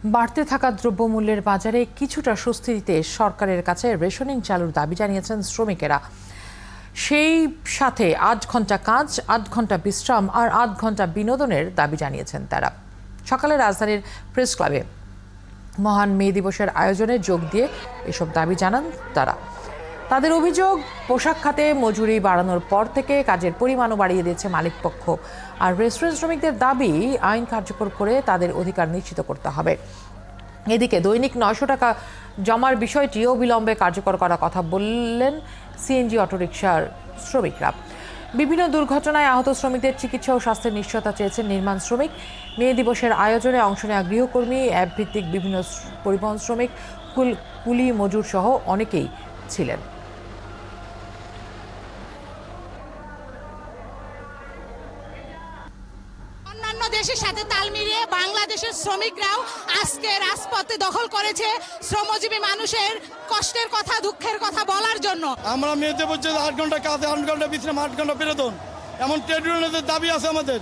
বাড়তে থাকা দ্রব্যমূল্যের বাজারে কিছুটা স্বস্তি দিতে সরকারের কাছে রেশনিং চালুর দাবি জানিয়েছেন শ্রমিকেরা। সেই সাথে ৮ ঘন্টা কাজ, ৮ ঘন্টা বিশ্রাম আর ৮ ঘন্টা বিনোদনের দাবি জানিয়েছেন তারা। সকালে রাজধানীর প্রেস ক্লাবে মহান মে দিবসের আয়োজনে যোগ দিয়ে এসব দাবি জানান তারা। তাদের অভিযোগ, পোশাক খাতে মজুরি বাড়ানোর পর থেকে কাজের পরিমাণও বাড়িয়ে দিয়েছে মালিকপক্ষ। আর রেস্টুরেন্ট শ্রমিকদের দাবি আইন কার্যকর করে তাদের অধিকার নিশ্চিত করতে হবে। এদিকে দৈনিক ৯০০ টাকা জমার বিষয়টিও বিলম্বে কার্যকর করার কথা বললেন সিএনজি অটোরিকশার শ্রমিকরা। বিভিন্ন দুর্ঘটনায় আহত শ্রমিকদের চিকিৎসা ও স্বাস্থ্যের নিশ্চয়তা চেয়েছেন নির্মাণ শ্রমিক। মে দিবসের আয়োজনে অংশ নেওয়া গৃহকর্মী, অ্যাপভিত্তিক বিভিন্ন পরিবহন শ্রমিক, কুলি মজুর সহ অনেকেই ছিলেন। অন্যান্য দেশের সাথে তাল মিলিয়ে বাংলাদেশের শ্রমিকরাও আজকে রাজপথে দখল করেছে শ্রমজীবী মানুষের কষ্টের কথা, দুঃখের কথা বলার জন্য। আমরা মেয়েতে বলছি ৮ ঘন্টা কাজ, ৮ ঘন্টা বিশ্রাম, 8 ঘন্টা বিনোদন, এমন ট্রেড ইউনিয়নের দাবি আছে আমাদের,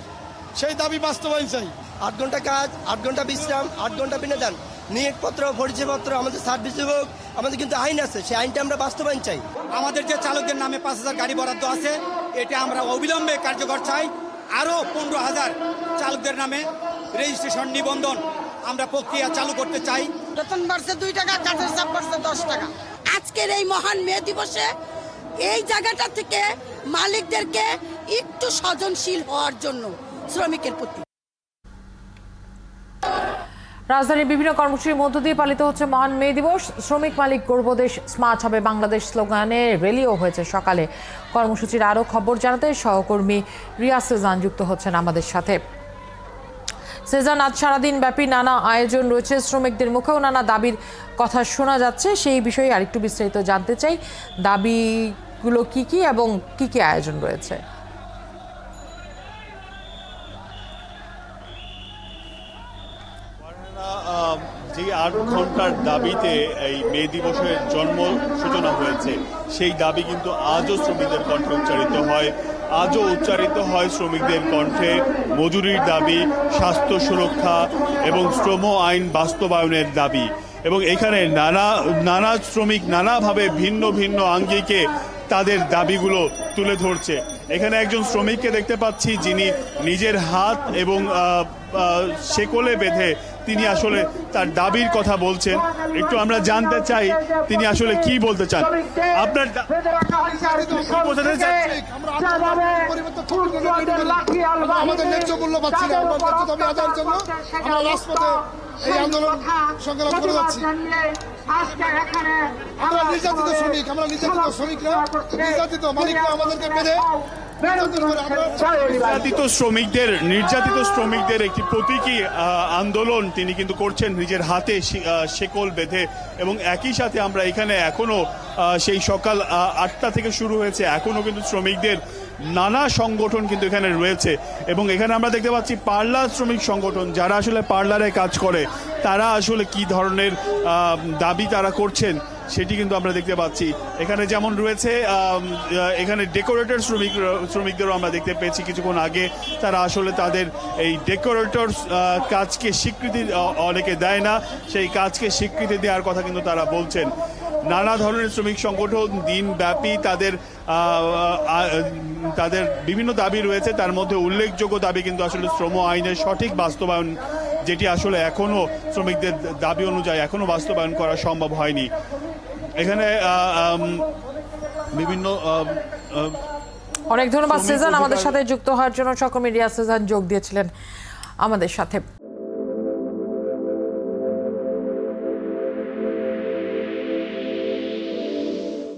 সেই দাবি বাস্তবায়ন চাই। ৮ ঘন্টা কাজ, 8 ঘন্টা বিশ্রাম, 8 ঘন্টা বিনোদন, নিয়োগপত্র, পরিচয়পত্র, আমাদের সার্ভিস বিভাগ, আমাদের কিন্তু আইন আছে, সেই আইনটা আমরা বাস্তবায়ন চাই। আমাদের যে চালকদের নামে ৫,০০০ গাড়ি বরাদ্দ আছে, এটা আমরা অবিলম্বে কার্যকর চাই। আরও ১৫,০০০ চালকদের নামে রেজিস্ট্রেশন নিবন্ধন আমরা প্রক্রিয়া চালু করতে চাই। বেতন বাড়ছে 2 টাকা, কাজের চাপ বাড়ছে 10 টাকা। আজকের এই মহান মে দিবসে এই জায়গাটা থেকে মালিকদেরকে একটু সহনশীল হওয়ার জন্য শ্রমিকের প্রতি। রাজধানীর বিভিন্ন কর্মসূচির মধ্য দিয়ে পালিত হচ্ছে মহান মে দিবস। শ্রমিক মালিক গর্বদেশ, স্মার্ট হবে বাংলাদেশ স্লোগানে র্যালিও হয়েছে সকালে। কর্মসূচির আরও খবর জানাতে সহকর্মী রিয়া সেজান যুক্ত হচ্ছেন আমাদের সাথে। সেজান, আজ সারাদিন ব্যাপী নানা আয়োজন রয়েছে, শ্রমিকদের মুখেও নানা দাবির কথা শোনা যাচ্ছে। সেই বিষয়ে আরেকটু বিস্তারিত জানতে চাই, দাবিগুলো কি কি এবং কি কি আয়োজন রয়েছে? যে ৮ ঘন্টার দাবিতে এই মে দিবসের জন্ম সূচনা হয়েছে, সেই দাবি কিন্তু আজও শ্রমিকদের কণ্ঠে উচ্চারিত হয়। আজও উচ্চারিত হয় শ্রমিকদের কণ্ঠে মজুরির দাবি, স্বাস্থ্য সুরক্ষা এবং শ্রম আইন বাস্তবায়নের দাবি। এবং এখানে নানা শ্রমিক নানাভাবে ভিন্ন ভিন্ন আঙ্গিকে তাদের দাবিগুলো তুলে ধরছে। এখানে একজন শ্রমিককে দেখতে পাচ্ছি, যিনি নিজের হাত এবং শেকলে বেঁধে তিনি আসলে তার দাবির কথা বলছেন। একটু আমরা জানতে চাই তিনি আসলে কি বলতে চান। আপনার আমাদের ন্যায্য মূল্য পাচ্ছি না, আমরা ন্যায্য দাবি আদায়ের জন্য আমরা রাজপথে এই আন্দোলন সংগ্রাম করে যাচ্ছি। আমরা নির্যাতিত শ্রমিক, আমরা নির্যাতিত শ্রমিকরা, নির্যাতিত মালিকরা আমাদেরকে বেঁধে নির্যাতিত শ্রমিকদের একটি প্রতীকী আন্দোলন তিনি কিন্তু করছেন নিজের হাতে শেকল বেঁধে। এবং একই সাথে আমরা এখানে এখনো সেই সকাল ৮টা থেকে শুরু হয়েছে, এখনো কিন্তু শ্রমিকদের নানা সংগঠন কিন্তু এখানে রয়েছে। এবং এখানে আমরা দেখতে পাচ্ছি পার্লার শ্রমিক সংগঠন, যারা আসলে পার্লারে কাজ করে, তারা আসলে কি ধরনের দাবি তারা করছেন সেটি কিন্তু আমরা দেখতে পাচ্ছি। এখানে যেমন রয়েছে, এখানে ডেকোরেটর শ্রমিকদেরও আমরা দেখতে পেয়েছি কিছুক্ষণ আগে। তারা আসলে তাদের এই ডেকোরেটর কাজকে স্বীকৃতি অনেকে দেয় না, সেই কাজকে স্বীকৃতি দেওয়ার কথা কিন্তু তারা বলছেন। নানা ধরনের শ্রমিক সংগঠন দিনব্যাপী তাদের বিভিন্ন দাবি রয়েছে। তার মধ্যে উল্লেখযোগ্য দাবি কিন্তু আসলে শ্রম আইনের সঠিক বাস্তবায়ন, যেটি আসলে এখনো শ্রমিকদের দাবি অনুযায়ী এখনো বাস্তবায়ন করা সম্ভব হয়নি। এখানে বিভিন্ন অনেক ধন্যবাদ সেজান আমাদের সাথে যুক্ত হওয়ার জন্য। সহকর্মী রিয়া সেজান যোগ দিয়েছিলেন আমাদের সাথে।